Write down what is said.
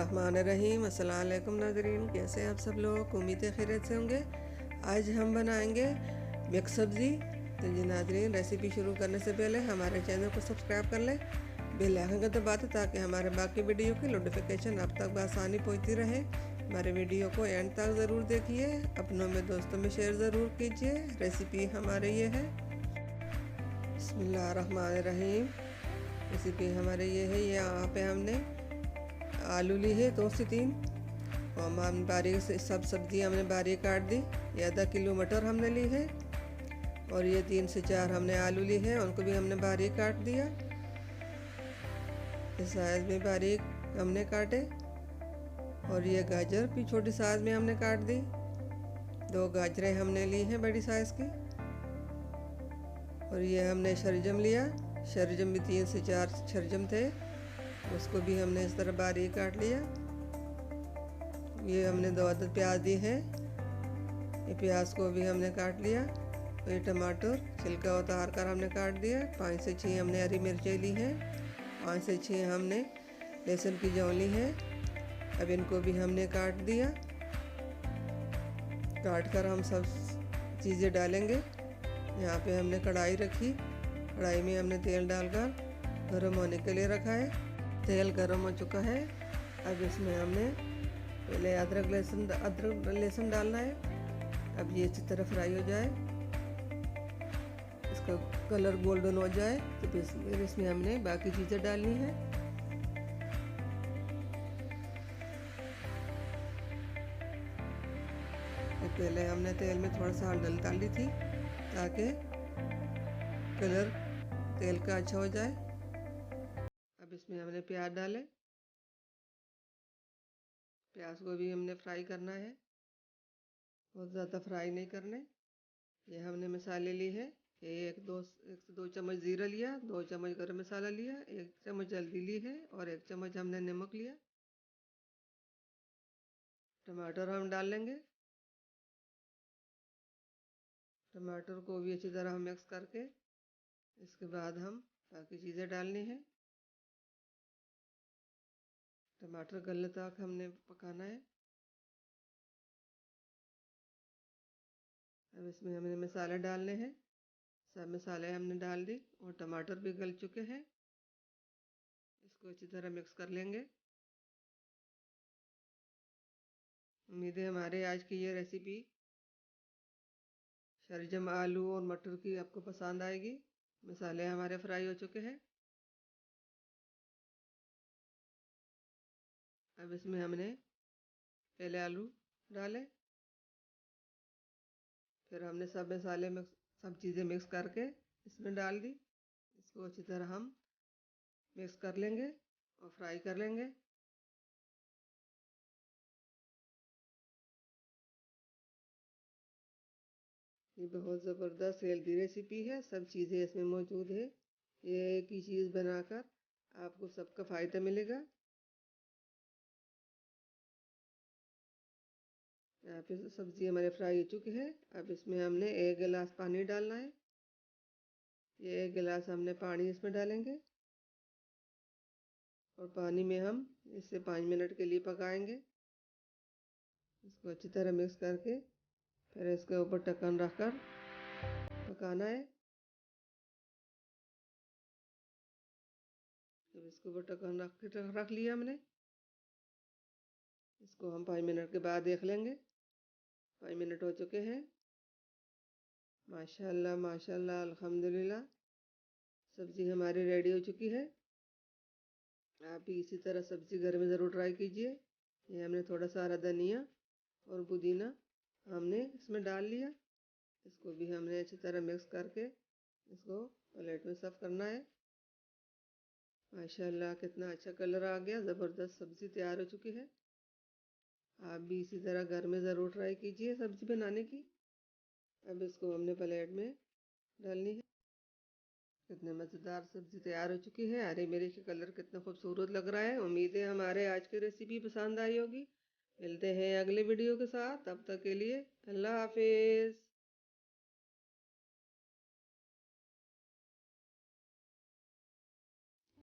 बिस्मिल्लाहिर्रहमानिर्रहीम। अस्सलाम वालेकुम नाज़रीन, कैसे हैं आप सब लोग? उम्मीद है खैरियत से होंगे। आज हम बनाएंगे मिक्स सब्ज़ी। तो जी नाज़रीन, रेसिपी शुरू करने से पहले हमारे चैनल को सब्सक्राइब कर लें, बेल आइकन को दबा दें ताकि हमारे बाकी वीडियो की नोटिफिकेशन आप तक आसानी पहुँचती रहे। हमारे वीडियो को एंड तक ज़रूर देखिए, अपनों में दोस्तों में शेयर ज़रूर कीजिए। रेसिपी हमारे ये है, बिस्मिल्लाहिर्रहमानिर्रहीम। रेसिपी हमारे ये है। यहाँ पे हमने आलू ली है 2 से 3, और हम बारीक से सब सब्ज़ी हमने बारीक काट दी। ये आधा किलो मटर हमने ली है, और ये 3 से 4 हमने आलू ली है, उनको भी हमने बारीक काट दिया। इस साइज़ में बारीक हमने काटे। और ये गाजर भी छोटी साइज़ में हमने काट दी। 2 गाजरें हमने ली हैं बड़ी साइज़ की। और ये हमने शलजम लिया, शलजम भी 3 से 4 शलजम थे, उसको भी हमने इस तरह बारीक काट लिया। ये हमने 2 अदद प्याज दी है, ये प्याज को भी हमने काट लिया। और ये टमाटर छिलका उतार कर हमने काट दिया। 5 से 6 हमने हरी मिर्चें ली हैं, 5 से 6 हमने लहसुन की जौ ली है। अब इनको भी हमने काट दिया। काट कर हम सब चीज़ें डालेंगे। यहाँ पे हमने कढ़ाई रखी, कढ़ाई में हमने तेल डालकर गर्म होने के लिए रखा है। तेल गर्म हो चुका है। अब इसमें हमने पहले अदरक लहसुन डालना है। अब ये अच्छी तरह फ्राई हो जाए, इसका कलर गोल्डन हो जाए, तो फिर इसमें हमने बाकी चीज़ें डालनी है। पहले हमने तेल में थोड़ा सा हल्दी डाल दी थी ताकि कलर तेल का अच्छा हो जाए। अब इसमें हमने प्याज डाले, प्याज को भी हमने फ्राई करना है, बहुत ज़्यादा फ्राई नहीं करने। ये हमने मसाले लिए हैं, एक से 2 चम्मच ज़ीरा लिया, 2 चम्मच गरम मसाला लिया, 1 चम्मच हल्दी ली है, और 1 चम्मच हमने नमक लिया। टमाटर हम डाल लेंगे। टमाटर को भी अच्छी तरह मिक्स करके इसके बाद हम बाकी चीज़ें डालनी है। टमाटर गलने तक हमने पकाना है। अब इसमें हमने मसाले डालने हैं, सब मसाले हमने डाल दी, और टमाटर भी गल चुके हैं। इसको अच्छी तरह मिक्स कर लेंगे। उम्मीद है हमारे आज की ये रेसिपी शलजम, आलू और मटर की आपको पसंद आएगी। मसाले हमारे फ्राई हो चुके हैं। अब इसमें हमने पहले आलू डाले, फिर हमने सब मसाले मिक्स, सब चीज़ें मिक्स करके इसमें डाल दी। इसको अच्छी तरह हम मिक्स कर लेंगे और फ्राई कर लेंगे। ये बहुत ज़बरदस्त हेल्दी रेसिपी है, सब चीज़ें इसमें मौजूद है। ये एक ही चीज़ बनाकर आपको सबका फ़ायदा मिलेगा। यहाँ पे सब्ज़ी हमारे फ्राई हो चुकी है। अब इसमें हमने 1 गिलास पानी डालना है। ये 1 गिलास हमने पानी इसमें डालेंगे, और पानी में हम इसे 5 मिनट के लिए पकाएंगे। इसको अच्छी तरह मिक्स करके फिर इसके ऊपर ढक्कन रखकर पकाना है। जब इसके ऊपर ढक्कन रख लिया हमने, इसको हम 5 मिनट के बाद देख लेंगे। 5 मिनट हो चुके हैं। माशाल्लाह माशाल्लाह, अल्हम्दुलिल्लाह, सब्ज़ी हमारी रेडी हो चुकी है। आप भी इसी तरह सब्ज़ी घर में ज़रूर ट्राई कीजिए। ये हमने थोड़ा सा हरा धनिया और पुदीना हमने इसमें डाल लिया। इसको भी हमने अच्छी तरह मिक्स करके इसको प्लेट में सर्व करना है। माशाल्लाह, कितना अच्छा कलर आ गया, ज़बरदस्त सब्ज़ी तैयार हो चुकी है। आप भी इसी तरह घर में ज़रूर ट्राई कीजिए सब्ज़ी बनाने की। अब इसको हमने प्लेट में डालनी है। कितने मज़ेदार सब्ज़ी तैयार हो चुकी है। हरी मिर्च का कलर कितना खूबसूरत लग रहा है। उम्मीद है हमारे आज की रेसिपी पसंद आई होगी। मिलते हैं अगले वीडियो के साथ, तब तक के लिए अल्लाह हाफिज़।